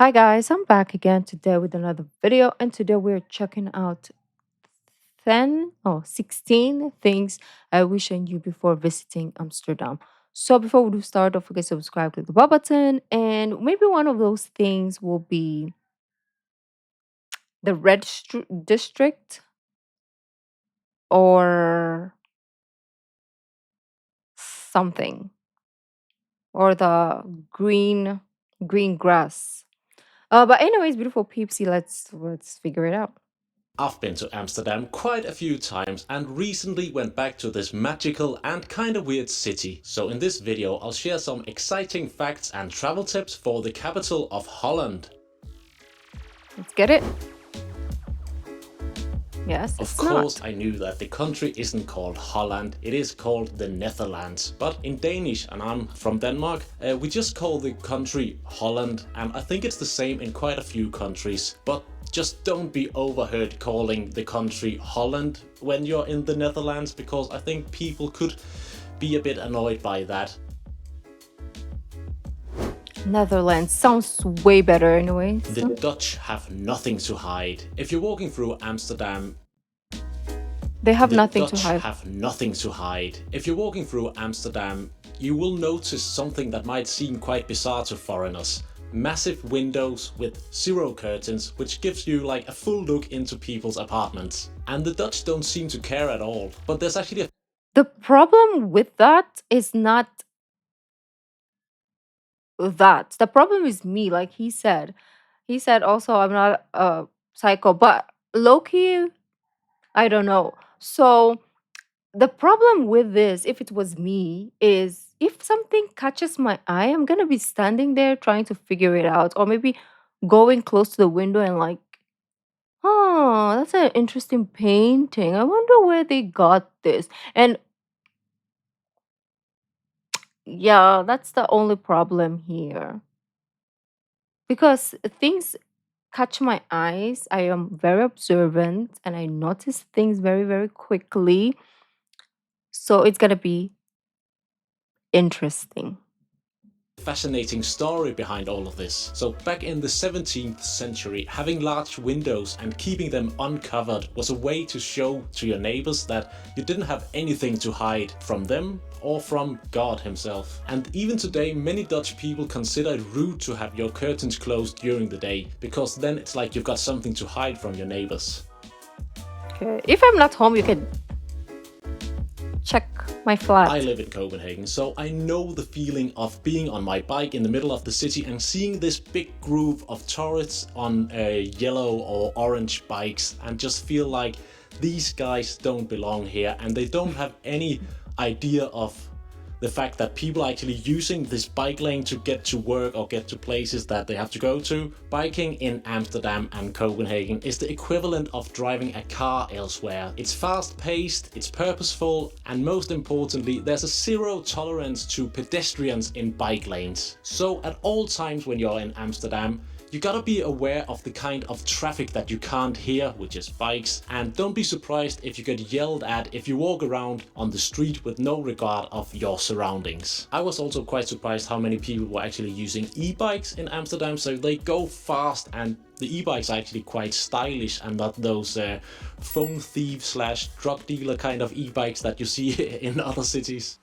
Hi guys, I'm back again today with another video, and today we're checking out 16 things I wish I knew before visiting Amsterdam. So before we do start, don't forget to subscribe, click the bell button, and maybe one of those things will be the district or something, or the green grass. But anyways, beautiful peepsy, let's figure it out. I've been to Amsterdam quite a few times and recently went back to this magical and kinda weird city. So in this video I'll share some exciting facts and travel tips for the capital of Holland. Let's get it. Yes, Of it's course not. I knew that the country isn't called Holland, it is called the Netherlands. But in Danish, and I'm from Denmark, we just call the country Holland, and I think it's the same in quite a few countries. But just don't be overheard calling the country Holland when you're in the Netherlands, because I think people could be a bit annoyed by that. Netherlands sounds way better anyways. The Dutch have nothing to hide. If you're walking through Amsterdam, They have The nothing to Dutch hide. have nothing to hide. If you're walking through Amsterdam, you will notice something that might seem quite bizarre to foreigners. Massive windows with zero curtains, which gives you like a full look into people's apartments. And the Dutch don't seem to care at all. But there's actually a The problem with that is not that. The problem is me, like he said. He said also I'm not a psycho, but Loki, I don't know. So the problem with this, if it was me, is if something catches my eye, I'm gonna be standing there trying to figure it out, or maybe going close to the window and like, oh, that's an interesting painting. I wonder where they got this. And yeah, that's the only problem here. Because things catch my eyes. I am very observant and I notice things very, very quickly. So it's gonna be interesting. fascinating story behind all of this. So back in the 17th century, having large windows and keeping them uncovered was a way to show to your neighbors that you didn't have anything to hide from them or from God himself. And even today, many Dutch people consider it rude to have your curtains closed during the day, because then it's like you've got something to hide from your neighbors. Okay. If I'm not home, you can check my I flat. live in Copenhagen, so I know the feeling of being on my bike in the middle of the city and seeing this big group of tourists on yellow or orange bikes and just feel like these guys don't belong here and they don't have any idea of the fact that people are actually using this bike lane to get to work or get to places that they have to go to. Biking in Amsterdam and Copenhagen is the equivalent of driving a car elsewhere. It's fast paced, it's purposeful, and most importantly, there's a zero tolerance to pedestrians in bike lanes. So at all times when you're in Amsterdam, you gotta be aware of the kind of traffic that you can't hear, which is bikes, and don't be surprised if you get yelled at if you walk around on the street with no regard of your surroundings. I was also quite surprised how many people were actually using e-bikes in Amsterdam, so they go fast and the e-bikes are actually quite stylish and not those phone thief slash drug dealer kind of e-bikes that you see in other cities.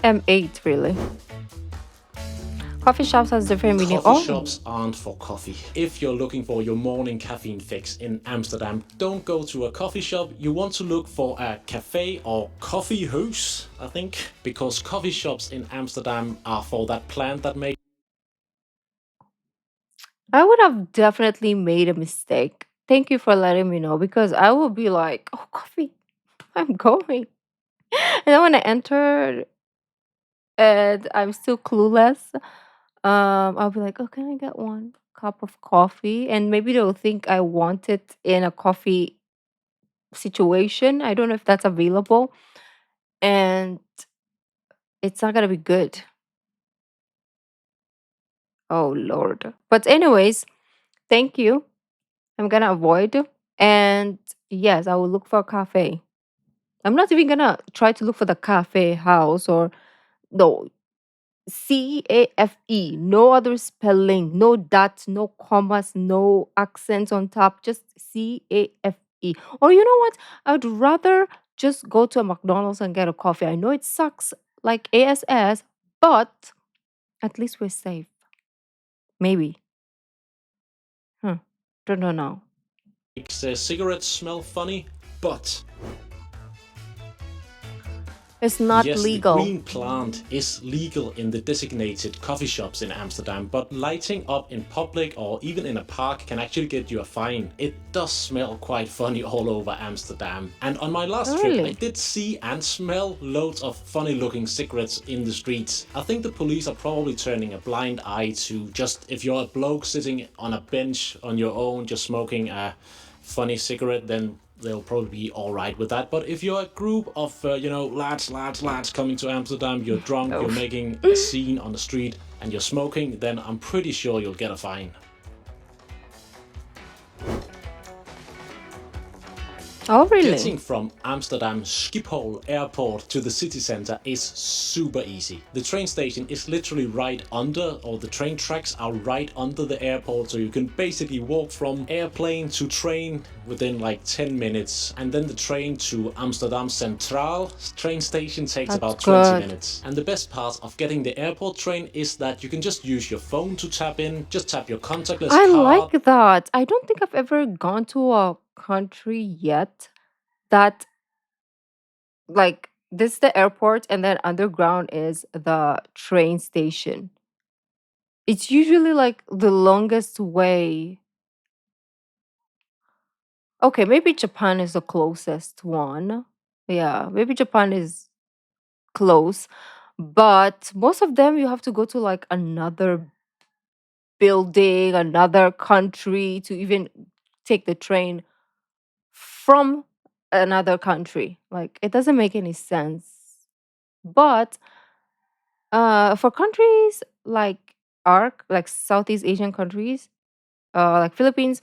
M8, really. Coffee shops has different meaning. Coffee Oh, shops aren't for coffee. If you're looking for your morning caffeine fix in Amsterdam, don't go to a coffee shop. You want to look for a cafe or coffee house, I think, because coffee shops in Amsterdam are for that plant that makes I would have definitely made a mistake. Thank you for letting me know because I will be like, oh, coffee, I'm going. And then when I enter and I'm still clueless, I'll be like, oh, can I get one cup of coffee? And maybe they'll think I want it in a coffee situation. I don't know if that's available. And it's not gonna be good. Oh Lord. But anyways, thank you. I'm gonna avoid. And yes, I will look for a cafe. I'm not even gonna try to look for the cafe house or no. CAFE. No other spelling, no dots, no commas, no accents on top, just CAFE. Or you know what? I'd rather just go to a McDonald's and get a coffee. I know it sucks like ASS, but at least we're safe. Maybe. Huh. Don't know now. Makes cigarettes smell funny, but It's not yes, the legal. green plant is legal in the designated coffee shops in Amsterdam, but lighting up in public or even in a park can actually get you a fine. It does smell quite funny all over Amsterdam. And on my last Oh, trip, I really? did see and smell loads of funny looking cigarettes in the streets. I think the police are probably turning a blind eye to just if you're a bloke sitting on a bench on your own, just smoking a funny cigarette, then they'll probably be all right with that. But if you're a group of, lads coming to Amsterdam, you're drunk, Oh. you're making a scene on the street, and you're smoking, then I'm pretty sure you'll get a fine. Oh, really? Getting from Amsterdam Schiphol airport to the city center is super easy. The train station is literally right under, or the train tracks are right under the airport, so you can basically walk from airplane to train within like 10 minutes. And then the train to Amsterdam Centraal train station takes That's about 20 good. minutes. And the best part of getting the airport train is that you can just use your phone to tap in, just tap your contactless I card. like that. I don't think I've ever gone to a country yet that like this is the airport and then underground is the train station. It's usually like the longest way. Okay, maybe Japan is the closest one. Yeah, maybe Japan is close, but most of them you have to go to like another building, another country to even take the train from another country. Like it doesn't make any sense. But for countries like ARC, like Southeast Asian countries, like Philippines,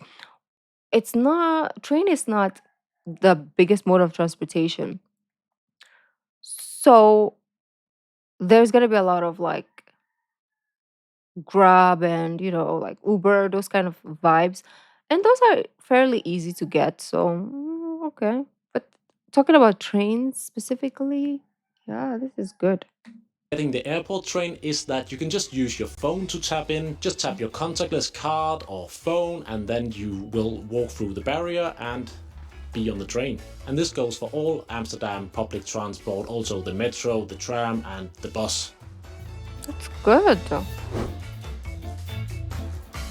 it's not train is not the biggest mode of transportation. So there's gonna be a lot of like Grab and like Uber, those kind of vibes, and those are fairly easy to get. So okay, but talking about trains specifically, yeah, this is good. Getting the airport train is that you can just use your phone to tap in, just tap your contactless card or phone, and then you will walk through the barrier and be on the train. And this goes for all Amsterdam public transport, also the metro, the tram, and the bus. That's good.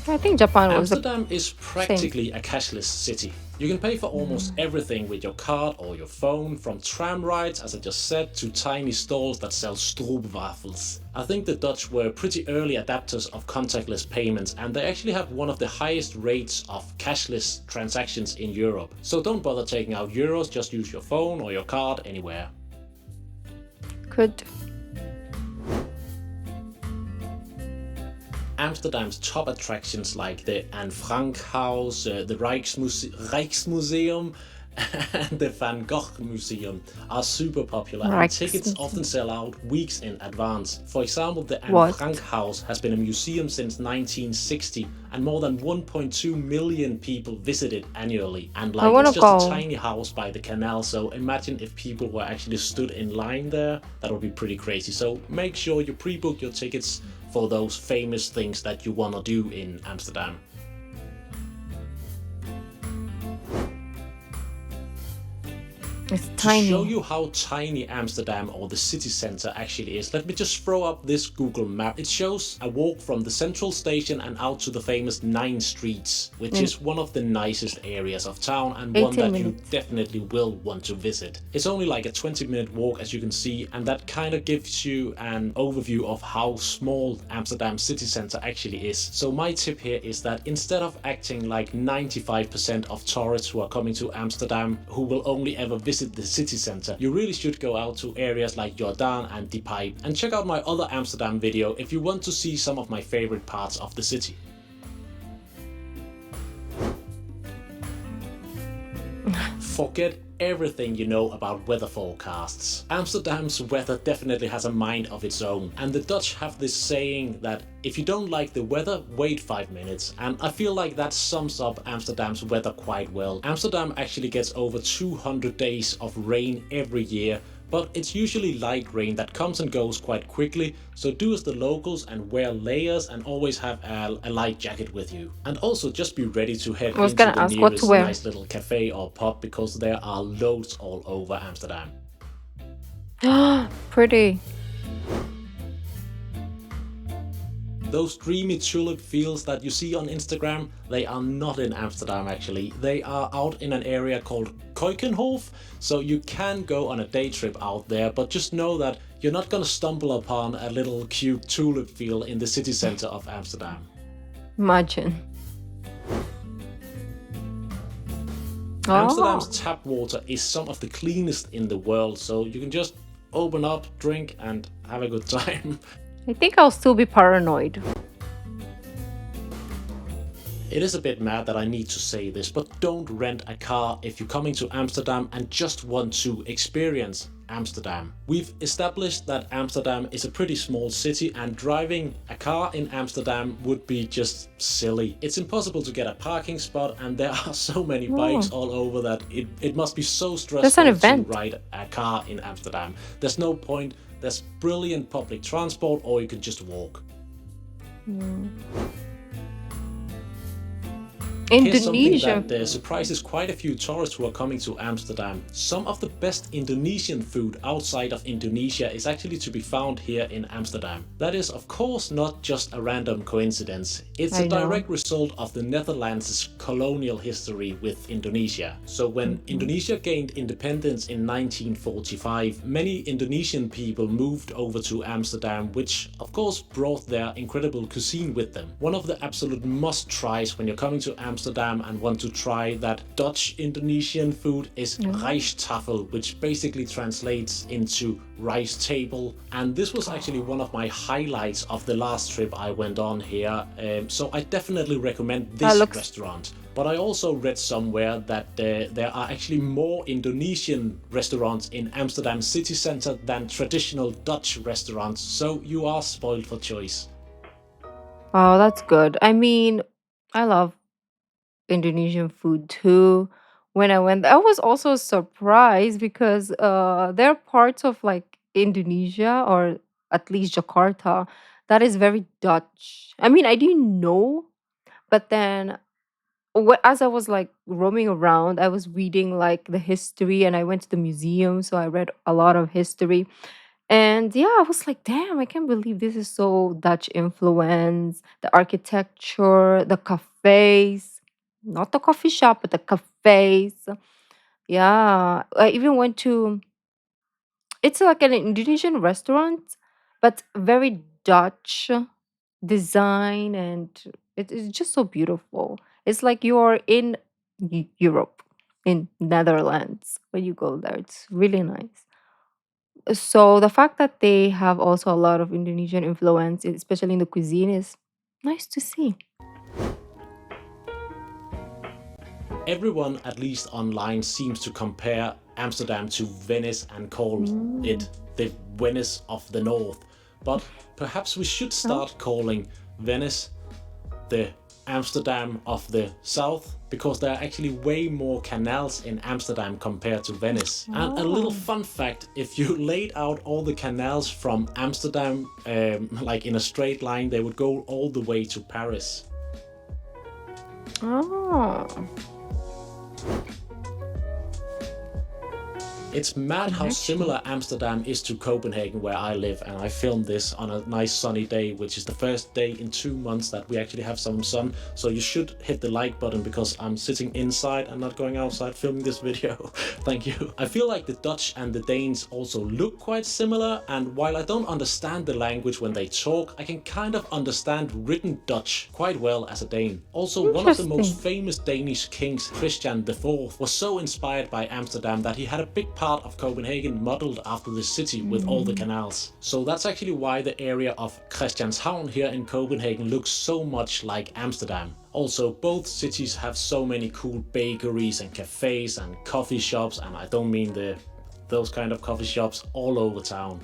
I think Japan was the Amsterdam is same. practically a cashless city. You can pay for almost everything with your card or your phone, from tram rides, as I just said, to tiny stalls that sell stroopwafels. I think the Dutch were pretty early adapters of contactless payments, and they actually have one of the highest rates of cashless transactions in Europe. So don't bother taking out euros, just use your phone or your card anywhere. Good. Amsterdam's top attractions like the Anne Frank House, the Rijksmuseum, and the Van Gogh Museum are super popular, and Right. tickets often sell out weeks in advance. For example, the Anne What? Frank House has been a museum since 1960, and more than 1.2 million people visit it annually. And I like, want it's to just a go. tiny house by the canal, so imagine if people were actually stood in line there. That would be pretty crazy. So make sure you pre-book your tickets for those famous things that you want to do in Amsterdam. It's To show tiny. you how tiny Amsterdam or the city center actually is, let me just throw up this Google map. It shows a walk from the central station and out to the famous 9 Streets, which In is one of the nicest areas of town and one 18 that you minutes. definitely will want to visit. It's only like a 20-minute walk, as you can see, and that kind of gives you an overview of how small Amsterdam city center actually is. So my tip here is that instead of acting like 95% of tourists who are coming to Amsterdam who will only ever visit the city center, you really should go out to areas like Jordaan and De Pijp, and check out my other Amsterdam video if you want to see some of my favorite parts of the city. Forget everything you know about weather forecasts. Amsterdam's weather definitely has a mind of its own, and the Dutch have this saying that if you don't like the weather, wait 5 minutes, and I feel like that sums up Amsterdam's weather quite well. Amsterdam actually gets over 200 days of rain every year, but it's usually light rain that comes and goes quite quickly, so do as the locals and wear layers and always have a light jacket with you. And also just be ready to head I was into gonna the ask what to nearest wear. nice little cafe or pub because there are loads all over Amsterdam. Pretty. Those dreamy tulip fields that you see on Instagram, they are not in Amsterdam actually. They are out in an area called Keukenhof, so you can go on a day trip out there, but just know that you're not gonna stumble upon a little cute tulip field in the city center of Amsterdam. Imagine. Amsterdam's Oh, tap water is some of the cleanest in the world, so you can just open up, drink, and have a good time. I think I'll still be paranoid. It is a bit mad that I need to say this, but don't rent a car if you're coming to Amsterdam and just want to experience Amsterdam. We've established that Amsterdam is a pretty small city and driving a car in Amsterdam would be just silly. It's impossible to get a parking spot and there are so many bikes Oh, all over that it must be so that's an stressful to event. ride a car in Amsterdam. There's no point. There's brilliant public transport or you can just walk. Mm. Here's something Indonesia. that surprises quite a few tourists who are coming to Amsterdam. Some of the best Indonesian food outside of Indonesia is actually to be found here in Amsterdam. That is, of course, not just a random coincidence. It's a I know. direct result of the Netherlands' colonial history with Indonesia. So when Mhm. Indonesia gained independence in 1945, many Indonesian people moved over to Amsterdam, which of course brought their incredible cuisine with them. One of the absolute must-tries when you're coming to Amsterdam and want to try that Dutch Indonesian food is Oh. rijsttafel, which basically translates into rice table. And this was actually one of my highlights of the last trip I went on here. So I definitely recommend That this looks. restaurant. But I also read somewhere that there are actually more Indonesian restaurants in Amsterdam city center than traditional Dutch restaurants. So you are spoiled for choice. Oh, that's good. I mean, I love Indonesian food too. When I went, I was also surprised because there are parts of like Indonesia or at least Jakarta that is very Dutch. I mean, I didn't know, but then as I was like roaming around, I was reading like the history and I went to the museum, so I read a lot of history. And yeah, I was like, damn, I can't believe this is so Dutch influence. The architecture, the cafes, not the coffee shop, but the cafes. Yeah, I even went to, it's like an Indonesian restaurant, but very Dutch design and it is just so beautiful. It's like you're in Europe, in Netherlands when you go there. It's really nice. So the fact that they have also a lot of Indonesian influence, especially in the cuisine, is nice to see. Everyone, at least online, seems to compare Amsterdam to Venice and call Mm. it the Venice of the North. But perhaps we should Oh. start calling Venice the Amsterdam of the South because there are actually way more canals in Amsterdam compared to Venice. And a little Oh. fun fact, if you laid out all the canals from Amsterdam like in a straight line, they would go all the way to Paris. Oh. It's mad how Connection. similar Amsterdam is to Copenhagen, where I live, and I filmed this on a nice sunny day, which is the first day in 2 months that we actually have some sun. So you should hit the like button because I'm sitting inside and not going outside filming this video. Thank you. I feel like the Dutch and the Danes also look quite similar, and while I don't understand the language when they talk, I can kind of understand written Dutch quite well as a Dane. Also, one of the most Interesting. famous Danish kings, Christian IV, was so inspired by Amsterdam that he had a big part of Copenhagen modeled after the city with all the Mm. canals. So that's actually why the area of Christianshavn here in Copenhagen looks so much like Amsterdam. Also, both cities have so many cool bakeries and cafes and coffee shops, and I don't mean those kind of coffee shops all over town.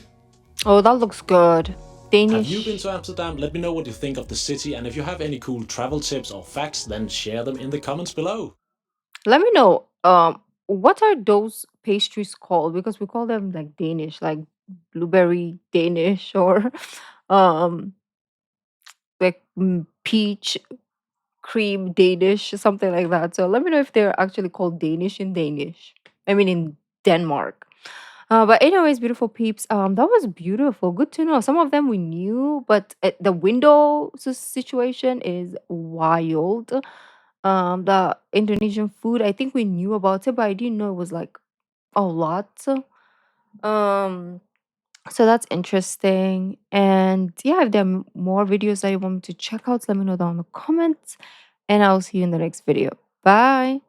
Oh, that looks good. Have you been Danish. to Amsterdam? Let me know what you think of the city, and if you have any cool travel tips or facts, then share them in the comments below. Let me know. What are those pastries called? Because we call them like Danish, like blueberry Danish or um like peach cream Danish, something like that. So let me know if they're actually called Danish in Danish. I mean in Denmark. But anyways, beautiful peeps. That was beautiful. Good to know. Some of them we knew, but the window situation is wild. The Indonesian food, I think we knew about it, but I didn't know it was like a lot. Um, so that's interesting. And yeah, if there are more videos that you want me to check out, let me know down in the comments. And I'll see you in the next video. Bye.